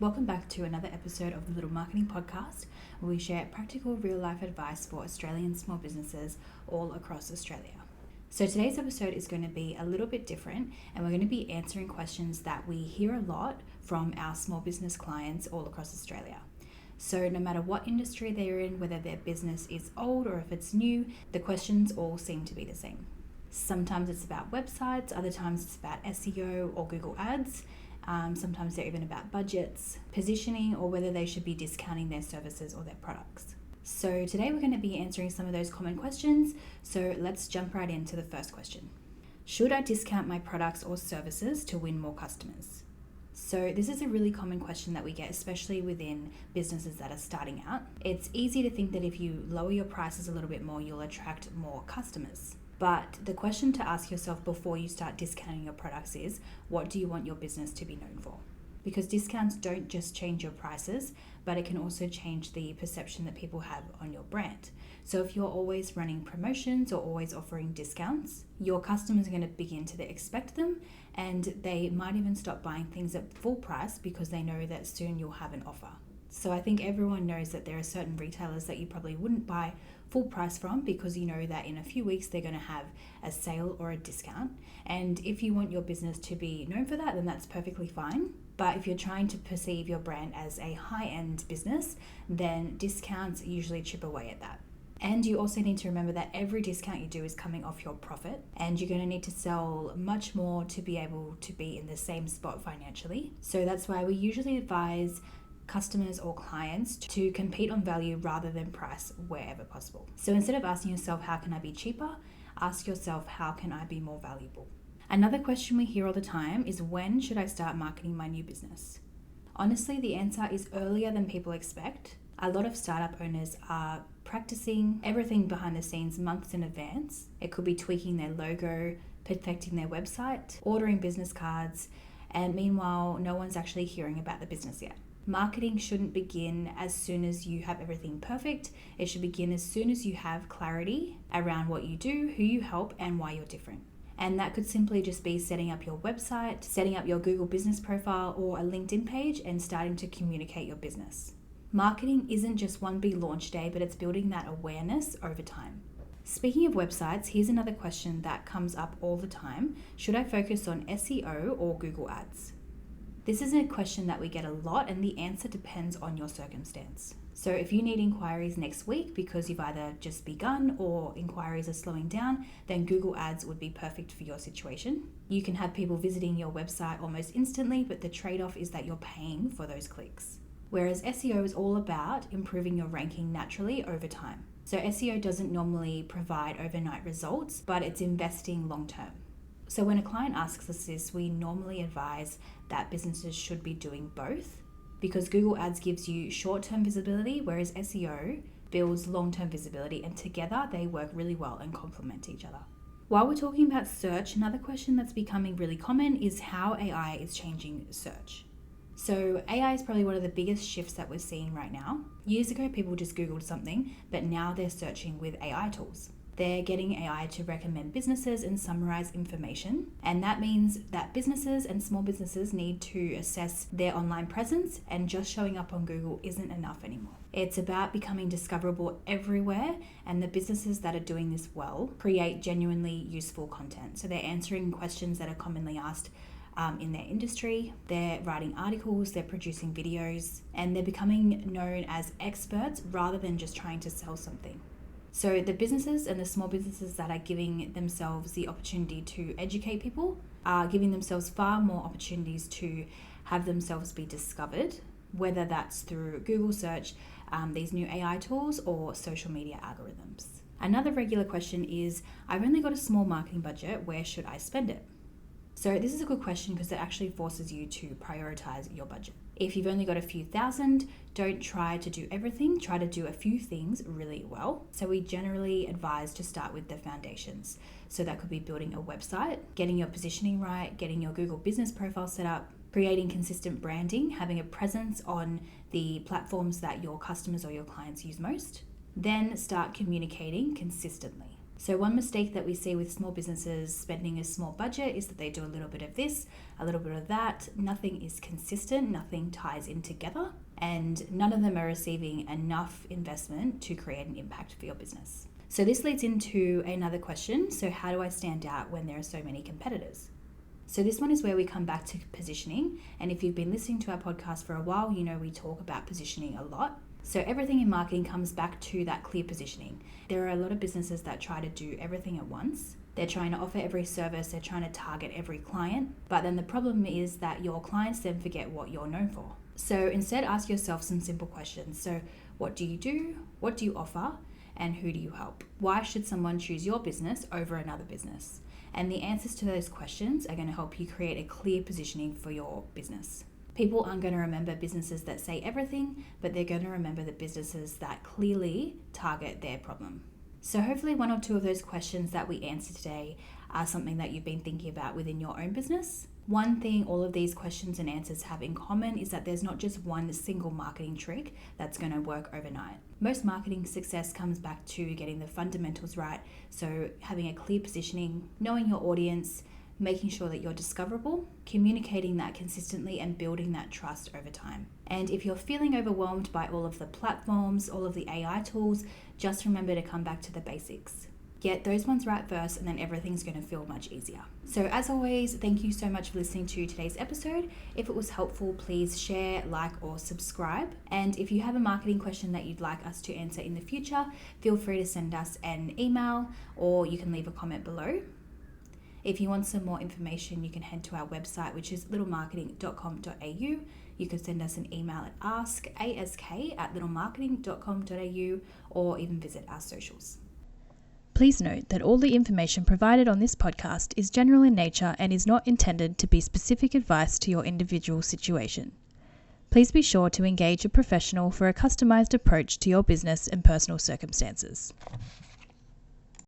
Welcome back to another episode of the Little Marketing Podcast, where we share practical real-life advice for Australian small businesses all across Australia. So today's episode is going to be a little bit different, and we're going to be answering questions that we hear a lot from our small business clients all across Australia. So no matter what industry they're in, whether their business is old or if it's new, the questions all seem to be the same. Sometimes it's about websites, other times it's about SEO or Google Ads. Sometimes they're even about budgets, positioning, or whether they should be discounting their services or their products. So today we're going to be answering some of those common questions. So let's jump right into the first question. Should I discount my products or services to win more customers? So this is a really common question that we get, especially within businesses that are starting out. It's easy to think that if you lower your prices a little bit more, you'll attract more customers. But the question to ask yourself before you start discounting your products is, what do you want your business to be known for? Because discounts don't just change your prices, but it can also change the perception that people have on your brand. So if you're always running promotions or always offering discounts, your customers are going to begin to expect them, and they might even stop buying things at full price because they know that soon you'll have an offer. So I think everyone knows that there are certain retailers that you probably wouldn't buy full price from because you know that in a few weeks they're going to have a sale or a discount. And if you want your business to be known for that, then that's perfectly fine. But if you're trying to perceive your brand as a high-end business, then discounts usually chip away at that. And you also need to remember that every discount you do is coming off your profit, and you're going to need to sell much more to be able to be in the same spot financially. So that's why we usually advise customers or clients to compete on value rather than price wherever possible. So instead of asking yourself, how can I be cheaper? Ask yourself, how can I be more valuable? Another question we hear all the time is, when should I start marketing my new business? Honestly, the answer is earlier than people expect. A lot of startup owners are practicing everything behind the scenes months in advance. It could be tweaking their logo, perfecting their website, ordering business cards, and meanwhile, no one's actually hearing about the business yet. Marketing shouldn't begin as soon as you have everything perfect. It should begin as soon as you have clarity around what you do, who you help, and why you're different. And that could simply just be setting up your website, setting up your Google business profile or a LinkedIn page, and starting to communicate your business. Marketing isn't just one big launch day, but it's building that awareness over time. Speaking of websites, here's another question that comes up all the time. Should I focus on SEO or Google Ads? This is a question that we get a lot, and the answer depends on your circumstance. So if you need inquiries next week because you've either just begun or inquiries are slowing down, then Google Ads would be perfect for your situation. You can have people visiting your website almost instantly, but the trade-off is that you're paying for those clicks. Whereas SEO is all about improving your ranking naturally over time. So SEO doesn't normally provide overnight results, but it's investing long-term. So when a client asks us this, we normally advise that businesses should be doing both, because Google Ads gives you short-term visibility, whereas SEO builds long-term visibility, and together they work really well and complement each other. While we're talking about search, another question that's becoming really common is how AI is changing search. So AI is probably one of the biggest shifts that we're seeing right now. Years ago, people just Googled something, but now they're searching with AI tools. They're getting AI to recommend businesses and summarize information. And that means that businesses and small businesses need to assess their online presence, and just showing up on Google isn't enough anymore. It's about becoming discoverable everywhere, and the businesses that are doing this well create genuinely useful content. So they're answering questions that are commonly asked in their industry, they're writing articles, they're producing videos, and they're becoming known as experts rather than just trying to sell something. So the businesses and the small businesses that are giving themselves the opportunity to educate people are giving themselves far more opportunities to have themselves be discovered, whether that's through Google search, these new AI tools, or social media algorithms. Another regular question is, I've only got a small marketing budget, where should I spend it? So this is a good question because it actually forces you to prioritize your budget. If you've only got a few thousand, don't try to do everything, try to do a few things really well. So we generally advise to start with the foundations. So that could be building a website, getting your positioning right, getting your Google business profile set up, creating consistent branding, having a presence on the platforms that your customers or your clients use most. Then start communicating consistently. So one mistake that we see with small businesses spending a small budget is that they do a little bit of this, a little bit of that. Nothing is consistent, nothing ties in together, and none of them are receiving enough investment to create an impact for your business. So this leads into another question. So how do I stand out when there are so many competitors? So this one is where we come back to positioning. And if you've been listening to our podcast for a while, you know we talk about positioning a lot. So everything in marketing comes back to that clear positioning. There are a lot of businesses that try to do everything at once. They're trying to offer every service, they're trying to target every client. But then the problem is that your clients then forget what you're known for. So instead, ask yourself some simple questions. So what do you do? What do you offer? And who do you help? Why should someone choose your business over another business? And the answers to those questions are going to help you create a clear positioning for your business. People aren't going to remember businesses that say everything, but they're going to remember the businesses that clearly target their problem. So hopefully one or two of those questions that we answered today are something that you've been thinking about within your own business. One thing all of these questions and answers have in common is that there's not just one single marketing trick that's going to work overnight. Most marketing success comes back to getting the fundamentals right. So having a clear positioning, knowing your audience, making sure that you're discoverable, communicating that consistently, and building that trust over time. And if you're feeling overwhelmed by all of the platforms, all of the AI tools, just remember to come back to the basics. Get those ones right first, and then everything's going to feel much easier. So as always, thank you so much for listening to today's episode. If it was helpful, please share, like, or subscribe. And if you have a marketing question that you'd like us to answer in the future, feel free to send us an email, or you can leave a comment below. If you want some more information, you can head to our website, which is littlemarketing.com.au. You can send us an email at ask@littlemarketing.com.au, or even visit our socials. Please note that all the information provided on this podcast is general in nature and is not intended to be specific advice to your individual situation. Please be sure to engage a professional for a customized approach to your business and personal circumstances.